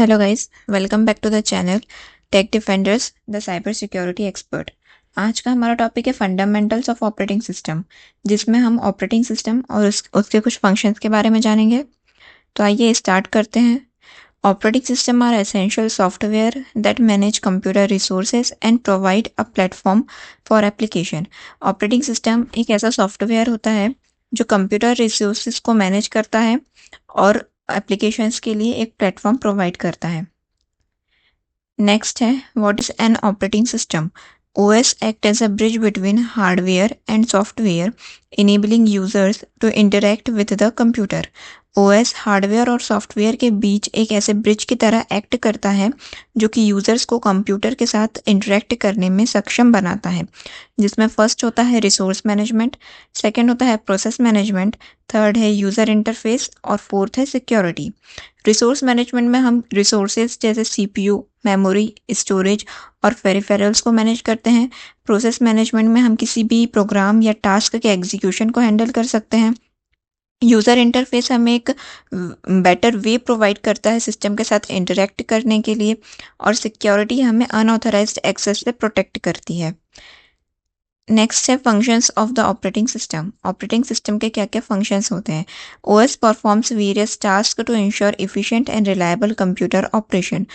Hello guys, welcome back to the channel Tech Defenders the cyber security expert. आज का हमारा topic है fundamentals of operating system, जिसमें हम ऑपरेटिंग सिस्टम और उसके कुछ फंक्शंस के बारे में जानेंगे। तो आइए स्टार्ट करते हैं। Operating system are essential software that manage computer resources and provide a platform for application. Operating system एक ऐसा सॉफ्टवेयर होता है जो कंप्यूटर रिसोर्सेज को मैनेज करता है और एप्लीकेशंस के लिए एक प्लेटफॉर्म प्रोवाइड करता है। नेक्स्ट है, what is an operating system? OS act as a bridge between hardware and software, enabling users to interact with the computer. OS hardware और सॉफ्टवेयर के बीच एक ऐसे ब्रिज की तरह एक्ट करता है जो कि यूज़र्स को कंप्यूटर के साथ इंटरेक्ट करने में सक्षम बनाता है, जिसमें फर्स्ट होता है रिसोर्स मैनेजमेंट, सेकंड होता है प्रोसेस मैनेजमेंट, थर्ड है यूज़र इंटरफेस और फोर्थ है सिक्योरिटी। रिसोर्स मैनेजमेंट में हम रिसोर्सेज जैसे CPU, मेमोरी, स्टोरेज और पेरिफेरल्स को मैनेज करते हैं। प्रोसेस मैनेजमेंट में हम किसी भी प्रोग्राम या टास्क के एग्जीक्यूशन को हैंडल कर सकते हैं। यूज़र इंटरफेस हमें एक बेटर वे प्रोवाइड करता है सिस्टम के साथ इंटरेक्ट करने के लिए, और सिक्योरिटी हमें अनऑथराइज्ड एक्सेस से प्रोटेक्ट करती है। नेक्स्ट है functions of the operating system. Operating system के क्या क्या फंक्शंस होते हैं? OS performs various task to ensure efficient and reliable computer operation.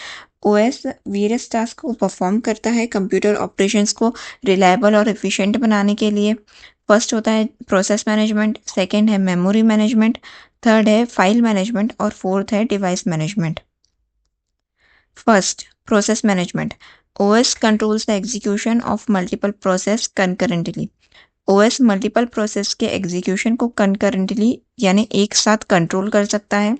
OS various task को परफॉर्म करता है कंप्यूटर ऑपरेशंस को रिलायबल और एफिशिएंट बनाने के लिए। फर्स्ट होता है प्रोसेस मैनेजमेंट, सेकेंड है मेमोरी मैनेजमेंट, थर्ड है फाइल मैनेजमेंट और फोर्थ है device management. First, process management. OS controls the execution of multiple process concurrently. OS multiple process के एग्जीक्यूशन को concurrently यानी एक साथ कंट्रोल कर सकता है।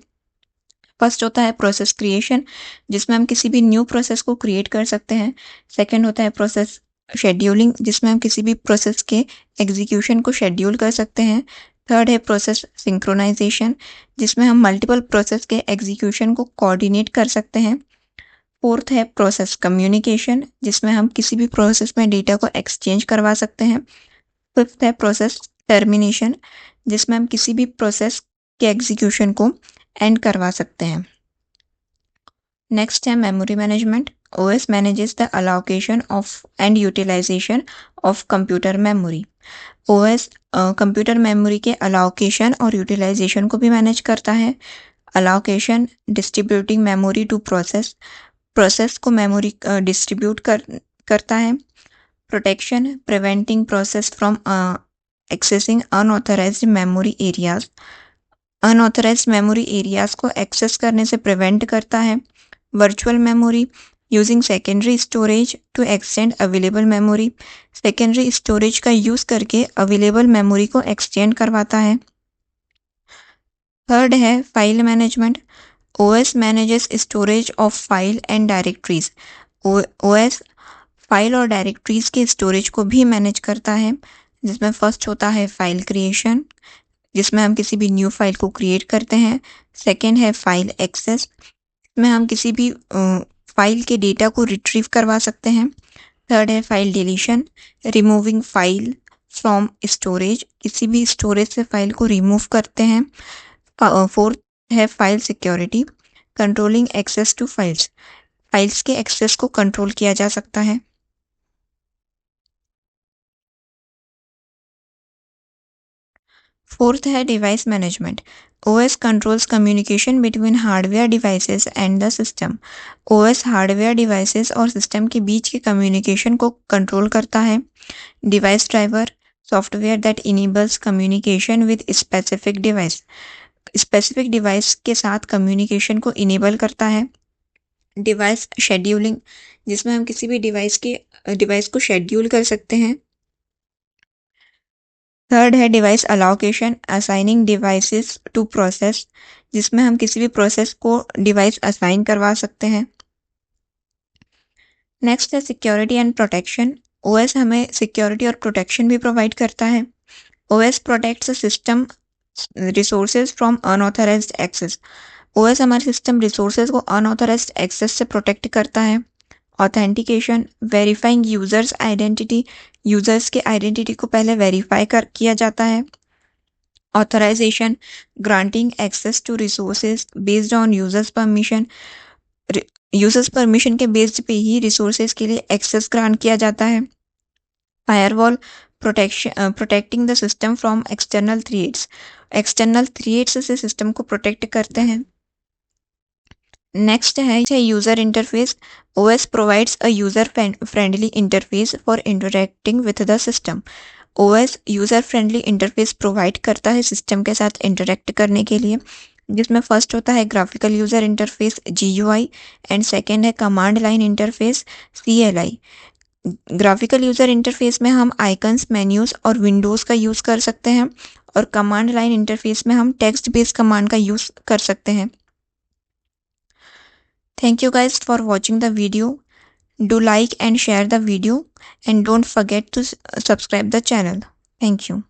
फर्स्ट होता है प्रोसेस क्रिएशन, जिसमें हम किसी भी न्यू प्रोसेस को क्रिएट कर सकते हैं। सेकंड होता है प्रोसेस शेड्यूलिंग, जिसमें हम किसी भी प्रोसेस के एग्जीक्यूशन को शेड्यूल कर सकते हैं। थर्ड है प्रोसेस सिंक्रोनाइजेशन, जिसमें हम मल्टीपल प्रोसेस के एग्जीक्यूशन को कोऑर्डिनेट कर सकते हैं। फोर्थ है प्रोसेस कम्युनिकेशन, जिसमें हम किसी भी प्रोसेस में डेटा को एक्सचेंज करवा सकते हैं। फिफ्थ है प्रोसेस टर्मिनेशन, जिसमें हम किसी भी प्रोसेस के एग्जीक्यूशन को एंड करवा सकते हैं। नेक्स्ट है memory management. OS manages the allocation of and utilization of computer memory. OS computer memory के अलोकेशन और यूटिलाइजेशन को भी मैनेज करता है। Allocation distributing memory to process को मेमोरी डिस्ट्रीब्यूट करता है। Protection preventing process from accessing unauthorized memory areas. Unauthorized memory areas को एक्सेस करने से प्रिवेंट करता है। Virtual memory using secondary storage to extend available memory. Secondary storage का use करके अवेलेबल मेमोरी को एक्सटेंड करवाता है। थर्ड है file management. OS manages storage of file and directories. OS file और डायरेक्टरीज के स्टोरेज को भी मैनेज करता है, जिसमें फर्स्ट होता है फाइल क्रिएशन, जिसमें हम किसी भी न्यू फाइल को क्रिएट करते हैं। सेकेंड है फाइल एक्सेस, में हम किसी भी फाइल के डेटा को रिट्रीव करवा सकते हैं। थर्ड है file deletion, removing file from storage, किसी भी स्टोरेज से फाइल को रिमूव करते हैं। फोर्थ है file security, controlling access to files के एक्सेस को कंट्रोल किया जा सकता है। फोर्थ है device management. OS controls communication between hardware devices and the system. OS hardware devices और सिस्टम के बीच के कम्युनिकेशन को कंट्रोल करता है। Device driver software that enables communication with specific device के साथ कम्युनिकेशन को इनेबल करता है। डिवाइस शेड्यूलिंग, जिसमें हम किसी भी डिवाइस को शेड्यूल कर सकते हैं। थर्ड है device allocation, assigning devices to process, जिसमें हम किसी भी प्रोसेस को डिवाइस असाइन करवा सकते हैं। नेक्स्ट है सिक्योरिटी एंड प्रोटेक्शन। OS हमें सिक्योरिटी और प्रोटेक्शन भी प्रोवाइड करता है। OS protects system resources from unauthorized access. OS हमारे सिस्टम रिसोर्सेज को अनऑथराइज्ड एक्सेस से प्रोटेक्ट करता है। Authentication verifying users identity, users के आइडेंटिटी को पहले वेरीफाई किया जाता है। Authorization granting access to resources based on users permission, users permission के बेस्ड पे ही रिसोर्सेज के लिए एक्सेस ग्रांट किया जाता है। Firewall protecting the system from external threats से सिस्टम को प्रोटेक्ट करते हैं। नेक्स्ट है user interface. OS provides a user friendly interface for interacting with the system. OS user friendly interface provide करता है सिस्टम के साथ इंटरेक्ट करने के लिए, जिसमें फर्स्ट होता है graphical user interface GUI and second है command line interface CLI। Graphical user interface में हम आइकन्स, मेन्यूज और विंडोज का यूज कर सकते हैं, और कमांड लाइन इंटरफेस में हम टेक्स्ट बेस्ड कमांड का यूज कर सकते हैं। Thank you guys for watching the video. Do like and share the video, and don't forget to subscribe the channel. Thank you.